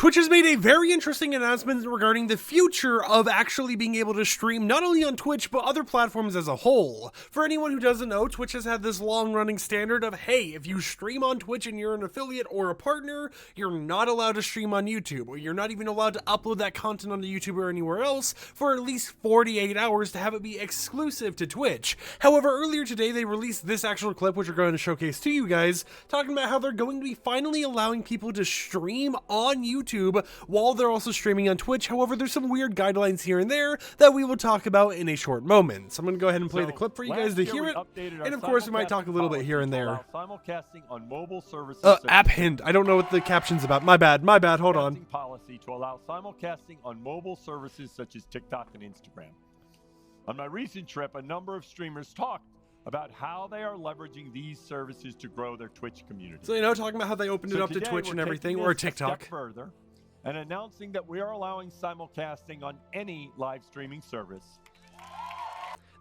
Twitch has made a very interesting announcement regarding the future of actually being able to stream not only on Twitch, but other platforms as a whole. For anyone who doesn't know, Twitch has had this long-running standard of, hey, if you stream on Twitch and you're an affiliate or a partner, you're not allowed to stream on YouTube, or you're not even allowed to upload that content onto YouTube or anywhere else for at least 48 hours to have it be exclusive to Twitch. However, earlier today, they released this actual clip, which we're going to showcase to you guys, talking about how they're going to be finally allowing people to stream on YouTube while they're also streaming on Twitch. However, there's some weird guidelines here and there that we will talk about in a short moment. So I'm going to go ahead and play the clip for you guys to hear it. And of course, we might talk a little bit here and there. Simulcasting on mobile services. App hint. I don't know what the caption's about. My bad. Hold on. Policy to allow simulcasting on mobile services such as TikTok and Instagram. On my recent trip, a number of streamers talked about how they are leveraging these services to grow their Twitch community. So, talking about how they opened it up to Twitch and everything, or TikTok. A step further, and announcing that we are allowing simulcasting on any live streaming service.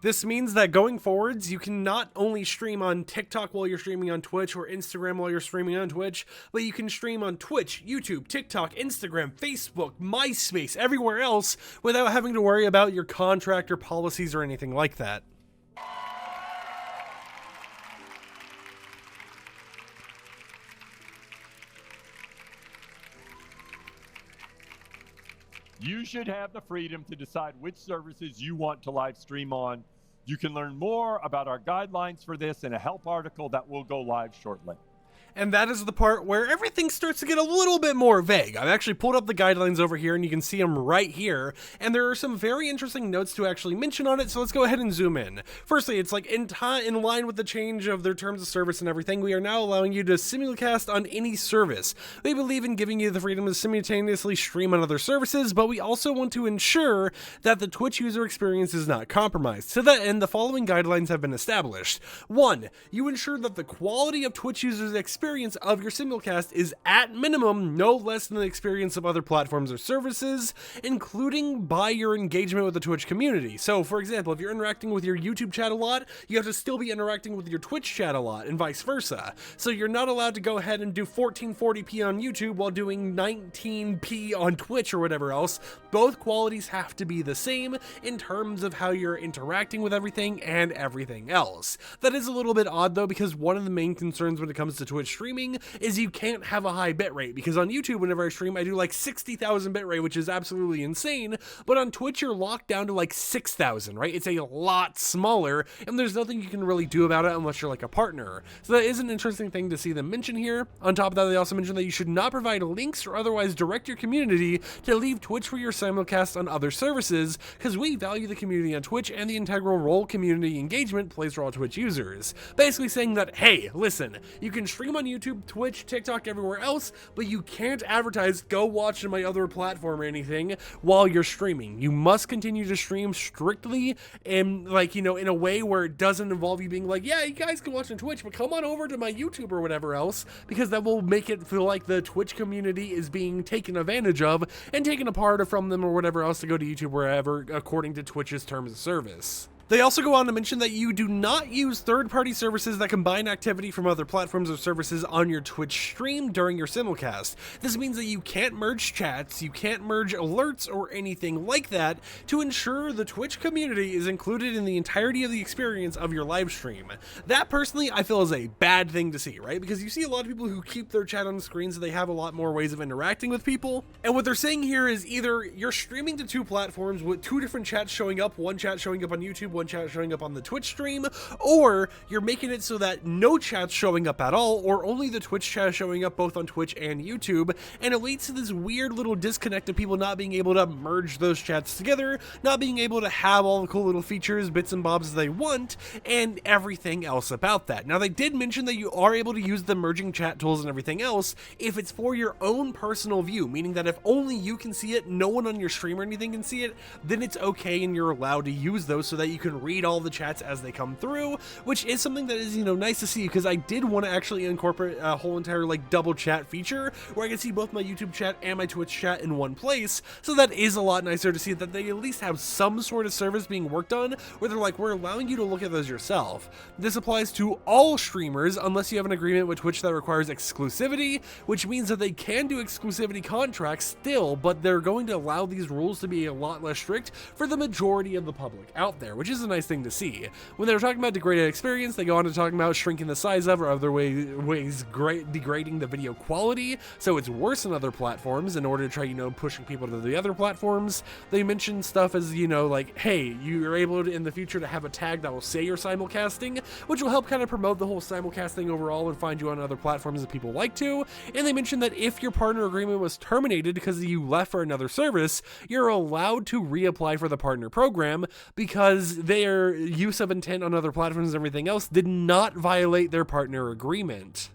This means that going forwards, you can not only stream on TikTok while you're streaming on Twitch or Instagram while you're streaming on Twitch, but you can stream on Twitch, YouTube, TikTok, Instagram, Facebook, MySpace, everywhere else without having to worry about your contract or policies or anything like that. You should have the freedom to decide which services you want to live stream on. You can learn more about our guidelines for this in a help article that will go live shortly. And that is the part where everything starts to get a little bit more vague. I've actually pulled up the guidelines over here and you can see them right here. And there are some very interesting notes to actually mention on it, so let's go ahead and zoom in. Firstly, it's like in line with the change of their terms of service and everything, we are now allowing you to simulcast on any service. They believe in giving you the freedom to simultaneously stream on other services, but we also want to ensure that the Twitch user experience is not compromised. To that end, the following guidelines have been established. 1. You ensure that the quality of Twitch users' experience of your simulcast is at minimum no less than the experience of other platforms or services, including by your engagement with the Twitch community. So, for example, if you're interacting with your YouTube chat a lot, you have to still be interacting with your Twitch chat a lot, and vice versa. So you're not allowed to go ahead and do 1440p on YouTube while doing 19p on Twitch or whatever else. Both qualities have to be the same in terms of how you're interacting with everything and everything else. That is a little bit odd though, because one of the main concerns when it comes to Twitch streaming is you can't have a high bitrate, because on YouTube whenever I stream I do like 60,000 bitrate, which is absolutely insane, but on Twitch you're locked down to like 6,000, right? It's a lot smaller and there's nothing you can really do about it unless you're like a partner. So that is an interesting thing to see them mention here. On top of that, they also mentioned that you should not provide links or otherwise direct your community to leave Twitch for your simulcast on other services, because we value the community on Twitch and the integral role community engagement plays for all Twitch users. Basically saying that, hey, listen, you can stream on YouTube, Twitch, TikTok, everywhere else, but you can't advertise, go watch my other platform or anything while you're streaming. You must continue to stream strictly in in a way where it doesn't involve you being like, yeah, you guys can watch on Twitch, but come on over to my YouTube or whatever else, because that will make it feel like the Twitch community is being taken advantage of and taken apart from them or whatever else to go to YouTube wherever according to Twitch's terms of service. They also go on to mention that you do not use third-party services that combine activity from other platforms or services on your Twitch stream during your simulcast. This means that you can't merge chats, you can't merge alerts or anything like that to ensure the Twitch community is included in the entirety of the experience of your live stream. That personally I feel is a bad thing to see, right? Because you see a lot of people who keep their chat on the screen so they have a lot more ways of interacting with people. And what they're saying here is either you're streaming to two platforms with two different chats showing up, one chat showing up on YouTube, one chat showing up on the Twitch stream, or you're making it so that no chat's showing up at all, or only the Twitch chat showing up both on Twitch and YouTube, and it leads to this weird little disconnect of people not being able to merge those chats together, not being able to have all the cool little features, bits and bobs they want, and everything else about that. Now, they did mention that you are able to use the merging chat tools and everything else if it's for your own personal view, meaning that if only you can see it, no one on your stream or anything can see it, then it's okay and you're allowed to use those so that you can read all the chats as they come through, which is something that is, nice to see, because I did want to actually incorporate a whole entire like double chat feature where I can see both my YouTube chat and my Twitch chat in one place. So that is a lot nicer to see that they at least have some sort of service being worked on where they're like, we're allowing you to look at those yourself. This applies to all streamers unless you have an agreement with Twitch that requires exclusivity, which means that they can do exclusivity contracts still, but they're going to allow these rules to be a lot less strict for the majority of the public out there, which is a nice thing to see. When they were talking about degraded experience, they go on to talking about shrinking the size of or other ways degrading the video quality, so it's worse than other platforms in order to try, pushing people to the other platforms. They mentioned stuff as, like, hey, you're able to, in the future, to have a tag that will say you're simulcasting, which will help kind of promote the whole simulcasting overall and find you on other platforms that people like to. And they mentioned that if your partner agreement was terminated because you left for another service, you're allowed to reapply for the partner program because their use of intent on other platforms and everything else did not violate their partner agreement.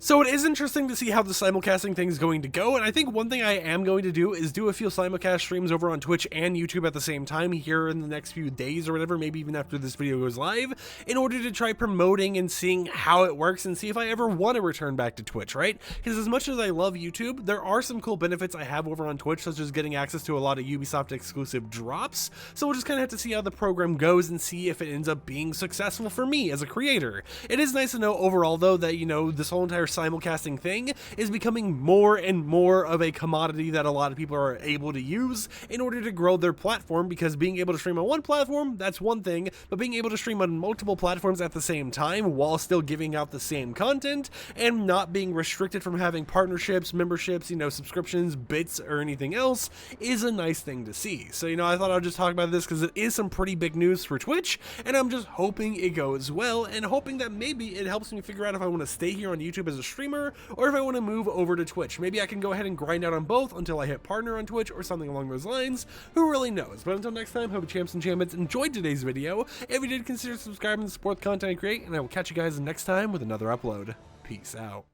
So it is interesting to see how the simulcasting thing is going to go, and I think one thing I am going to do is do a few simulcast streams over on Twitch and YouTube at the same time here in the next few days or whatever, maybe even after this video goes live, in order to try promoting and seeing how it works and see if I ever want to return back to Twitch, right? Because as much as I love YouTube, there are some cool benefits I have over on Twitch, such as getting access to a lot of Ubisoft exclusive drops, so we'll just kind of have to see how the program goes and see if it ends up being successful for me as a creator. It is nice to know overall, though, that, this whole entire simulcasting thing is becoming more and more of a commodity that a lot of people are able to use in order to grow their platform, because being able to stream on one platform, that's one thing, but being able to stream on multiple platforms at the same time while still giving out the same content and not being restricted from having partnerships, memberships, subscriptions, bits, or anything else is a nice thing to see. So, I thought I'd just talk about this because it is some pretty big news for Twitch, and I'm just hoping it goes well and hoping that maybe it helps me figure out if I want to stay here on YouTube as a streamer or if I want to move over to Twitch. Maybe I can go ahead and grind out on both until I hit partner on Twitch or something along those lines. Who really knows? But until next time, hope you champs and champions enjoyed today's video. If you did, consider subscribing to support the content I create, and I will catch you guys next time with another upload. Peace out.